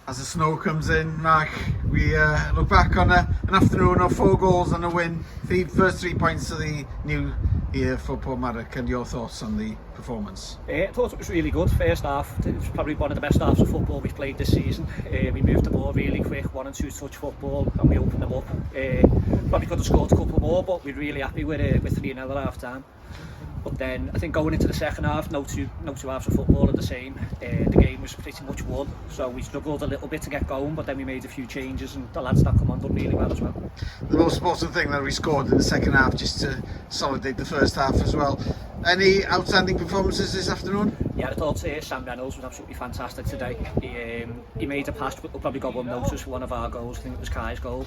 As the snow comes in, Mark, we look back on an afternoon of 4 goals and a win. The first 3 points of the new year for Porthmadog, and your thoughts on the performance? I thought it was really good. First half, it was probably one of the best halves of football we've played this season. We moved the ball really quick, 1 and 2 touch football, and we opened them up. Probably could have scored a couple more, but we're really happy with 3-0 at half time. But then I think going into the second half, no two halves of football are the same. The game was pretty much won, so we struggled a little bit to get going, but then we made a few changes and the lads that come on done really well as well. The most important thing that we scored in the second half, just to consolidate the first half as well. Any outstanding performances this afternoon? Yeah, I thought Sam Reynolds was absolutely fantastic today. He made a pass, but we'll probably got unnoticed for one of our goals. I think it was Quay's goal.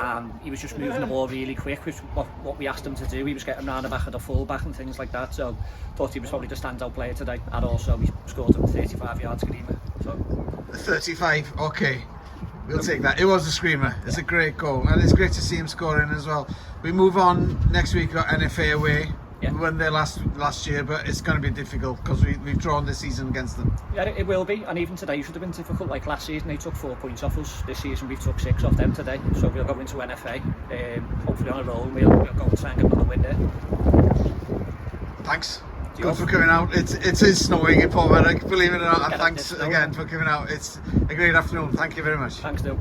And he was just moving the ball really quick, which what we asked him to do. He was getting round the back of the full-back and things like that. So I thought he was probably the standout player today. And also he scored a 35-yard screamer. So 35, okay. We'll take that. It was a screamer. It's a great goal, and it's great to see him scoring as well. We move on next week. Got NFA away. Yeah. We won there last year, but it's going to be difficult because we've drawn this season against them. Yeah, it will be, and even today should have been difficult. Like last season, they took 4 points off us. This season, we took 6 off them today. So we'll go into NFA, hopefully on a roll. We'll go and try and get another win there. Thanks. Good for coming out. It is snowing in Porthmadog, believe it or not. And thanks again for coming out. It's a great afternoon. Thank you very much. Thanks, Neil.